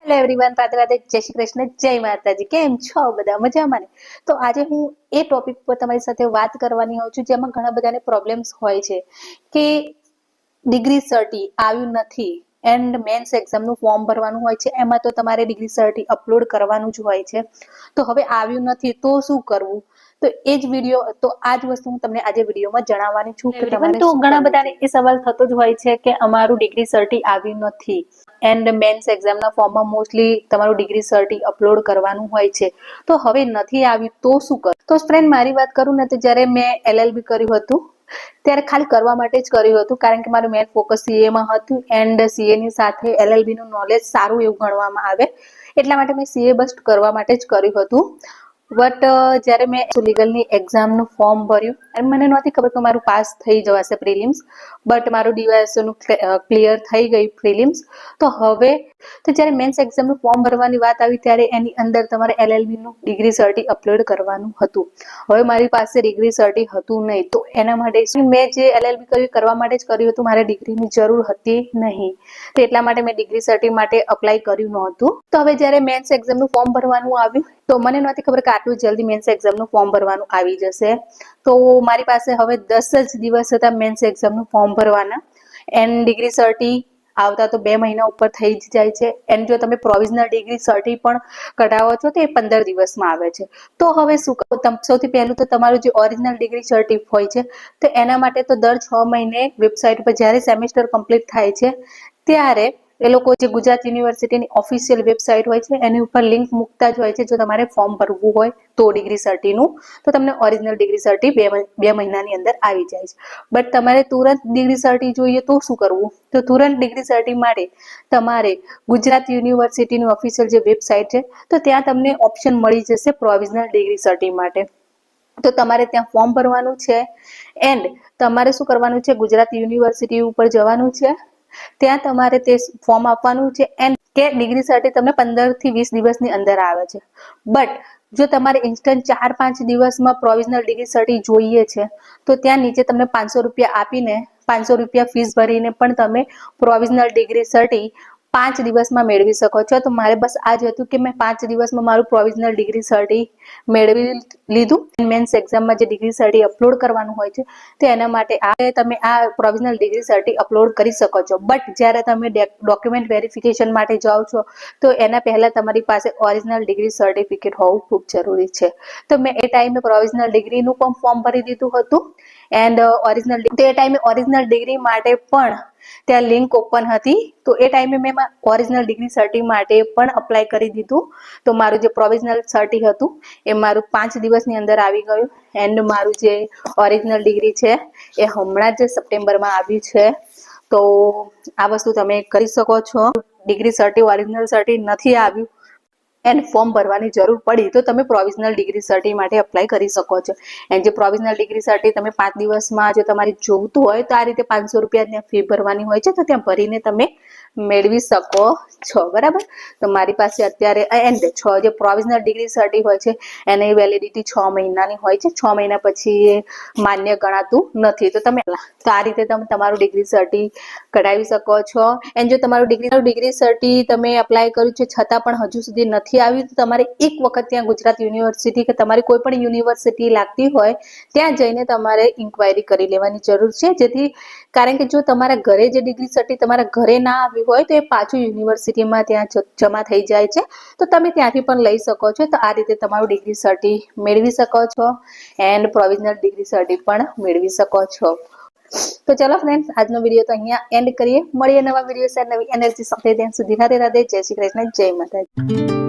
Hello everyone, Radhe Radhe, જય શ્રી કૃષ્ણ, જય માતાજી। કેમ છો બધા? મજામાં ને? તો આજે હું એ ટોપિક પર તમારી સાથે વાત કરવાની હોઉં છું જેમાં ઘણા બધાને પ્રોબ્લેમ્સ હોય છે કે ડિગ્રી સર્ટી આવ્યું નથી એન્ડ મેન્સ એક્ઝામનું ફોર્મ ભરવાનું હોય છે, એમાં તો તમારે ડિગ્રી સર્ટી અપલોડ કરવાનું જ હોય છે। તો હવે આવ્યું નથી તો શું કરવું? તો એ જ વિડીયો, તો આ જ વસ્તુ હું તમને આજે વિડીયોમાં જણાવવાની છું કે તમારે તો ઘણા બધાને એ સવાલ થતો જ હોય છે કે અમારું ડિગ્રી સર્ટી આવ્યું નથી એન્ડ મેન્સ એક્ઝામના ફોર્મમાં મોસ્ટલી તમારું ડિગ્રી સર્ટી અપલોડ કરવાનું હોય છે, તો હવે નથી આવ્યું તો શું કરું? તો ફ્રેન્ડ, મારી વાત કરું ને તો જ્યારે મેં LLB કર્યું હતું ત્યારે ખાલી કરવા માટે જ કર્યું હતું, કારણ કે મારું મેન ફોકસ CA માં હતું એન્ડ CA ની સાથે LLB નું નોલેજ સારું એવું ગણવામાં આવે, એટલા માટે મેં CA બસ કરવા માટે જ કર્યું હતું। બટ જ્યારે મેં લીગલની એક્ઝામનું ફોર્મ ભર્યું અને મને નહોતી ખબર કે મારું પાસ થઈ જવાશે પ્રિલિમ્સ, બટ મારું DYSOનું ક્લિયર થઈ ગઈ પ્રિલિમ્સ। તો હવે તો જ્યારે મેન્સ એક્ઝામનું ફોર્મ ભરવાની વાત આવી ત્યારે એની અંદર તમારે LLB નું ડિગ્રી સર્ટી અપલોડ કરવાનું હતું। હવે મારી પાસે ડિગ્રી સર્ટી હતું નહીં, તો એના માટે મેં જે LLB કર્યું કરવા માટે જ કર્યું હતું, મારે ડિગ્રીની જરૂર હતી નહીં, તો એટલા માટે મેં ડિગ્રી સર્ટી માટે અપ્લાય કર્યું નહોતું। તો હવે જ્યારે મેન્સ એક્ઝામનું ફોર્મ ભરવાનું આવ્યું તો મને નહોતી ખબર કે આટલું જલ્દી મેન્સ એક્ઝામનું ફોર્મ ભરવાનું આવી જશે। તો મારી પાસે હવે 10 જ દિવસ હતા મેન્સ એક્ઝામનું ફોર્મ ભરવાના એન્ડ ડિગ્રી સર્ટી આવતા તો 2 મહિના ઉપર થઈ જ જાય છે એન્ડ જો તમે પ્રોવિઝનલ ડિગ્રી સર્ટી પણ કઢાવો છો તો એ 15 દિવસમાં આવે છે। તો હવે શું કરું? સૌથી પહેલું તો તમારું જે ઓરિજિનલ ડિગ્રી સર્ટી હોય છે તો એના માટે તો દર 6 મહિને વેબસાઇટ પર જ્યારે સેમેસ્ટર કમ્પ્લીટ થાય છે ત્યારે એ લોકો જે ગુજરાત યુનિવર્સિટીની ઓફિશિયલ વેબસાઇટ હોય છે એની ઉપર લિંક મૂકતા જ હોય છે। જો તમારે ફોર્મ ભરવું હોય તો ડિગ્રી સર્ટીનું, તો તમને ઓરિજિનલ ડિગ્રી સર્ટી 2 મહિનાની અંદર આવી જાય છે। બટ તમારે તુરંત ડિગ્રી સર્ટી જોઈએ તો શું કરવું? તો તુરંત ડિગ્રી સર્ટી માટે તમારે ગુજરાત યુનિવર્સિટીની ઓફિશિયલ જે વેબસાઇટ છે તો ત્યાં તમને ઓપ્શન મળી જશે પ્રોવિઝનલ ડિગ્રી સર્ટી માટે। તો તમારે ત્યાં ફોર્મ ભરવાનું છે એન્ડ તમારે શું કરવાનું છે? ગુજરાત યુનિવર્સિટી ઉપર જવાનું છે, ત્યાં તમારે તે ફોર્મ આપવાનું છે એન્ડ કે ડિગ્રી સર્ટી તમને 15 થી 20 દિવસની અંદર આવે છે। બટ જો તમારે ઇન્સ્ટન્ટ 4-5 દિવસમાં પ્રોવિઝનલ ડિગ્રી સર્ટી જોઈએ છે તો ત્યાં નીચે તમને 500 રૂપિયા આપીને 500 રૂપિયા ફીસ ભરીને પણ તમે પ્રોવિઝનલ ડિગ્રી સર્ટી 5 દિવસમાં મેળવી શકો છો। તો મારે બસ આ જ હતું કે મેં 5 દિવસમાં મારું પ્રોવિઝનલ ડિગ્રી સર્ટી મેળવી લીધું। મેન્સ એક્ઝામમાં જે ડિગ્રી સર્ટી અપલોડ કરવાનું હોય છે તો એના માટે તમે આ પ્રોવિઝનલ ડિગ્રી સર્ટી અપલોડ કરી શકો છો। બટ જ્યારે તમે ડોક્યુમેન્ટ વેરિફિકેશન માટે જાઓ છો તો એના પહેલા તમારી પાસે ઓરિજિનલ ડિગ્રી સર્ટિફિકેટ હોવું ખૂબ જરૂરી છે। તો મેં એ ટાઈમે પ્રોવિઝનલ ડિગ્રીનું પણ ફોર્મ ભરી દીધું હતું એન્ડ તે ટાઈમે ઓરિજિનલ ડિગ્રી માટે પણ ત્યાં લિંક ઓપન હતી, તો એ ટાઈમે મેં ઓરિજિનલ ડિગ્રી સર્ટી માટે પણ અપ્લાય કરી દીધું। તો મારું જે પ્રોવિઝનલ સર્ટી હતું એ મારું 5 દિવસની અંદર આવી ગયું એન્ડ મારું જે ઓરિજિનલ ડિગ્રી છે એ હમણાં જ સપ્ટેમ્બરમાં આવ્યું છે। તો આ વસ્તુ તમે કરી શકો છો। ડિગ્રી સર્ટી ઓરિજિનલ સર્ટી નથી આવ્યું એન્ડ ફોર્મ ભરવાની જરૂર પડી તો તમે પ્રોવિઝનલ ડિગ્રી સર્ટી માટે અપ્લાય કરી શકો છો એન્ડ જે પ્રોવિઝનલ ડિગ્રી સર્ટી તમે 5 દિવસમાં જો તમારે જોઈતું હોય તો આ રીતે 500 રૂપિયા ત્યાં ફી ભરવાની હોય છે, તો ત્યાં ભરીને તમે મેળવી શકો છો, બરાબર? તો મારી પાસે અત્યારે એન્ડ જે પ્રોવિઝનલ ડિગ્રી સર્ટી હોય છે એની વેલિડિટી 6 મહિનાની હોય છે, 6 મહિના પછી માન્ય ગણાતું નથી। તો આ રીતે તમે તમારું ડિગ્રી સર્ટી કઢાવી શકો છો એન્ડ જો તમારું ડિગ્રી સર્ટી તમે અપ્લાય કર્યું છે છતાં પણ હજુ સુધી નથી આવ્યું તો તમારે એક વખત ત્યાં ગુજરાત યુનિવર્સિટી કે તમારી કોઈ પણ યુનિવર્સિટી લાગતી હોય ત્યાં જઈને તમારે ઇન્ક્વાયરી કરી લેવાની જરૂર છે, જેથી કારણ કે જો તમારા ઘરે જે ડિગ્રી સર્ટી તમારા ઘરે ના આવ્યું હોય તો એ પાછું યુનિવર્સિટીમાં ત્યાં જમા થઈ જાય છે, તો તમે ત્યાંથી પણ લઈ શકો છો। તો આ રીતે તમારું ડિગ્રી સર્ટી મેળવી શકો છો એન્ડ પ્રોવિઝનલ ડિગ્રી સર્ટી પણ મેળવી શકો છો। તો ચલો ફ્રેન્ડ્સ, આજનો વિડીયો તો અહીંયા એન્ડ કરીએ, મળીએ નવા વિડીયો સાથે નવી એનર્જી સાથે। ત્યાં સુધી રાધે રાધે, જય શ્રી કૃષ્ણ, જય માતાજી।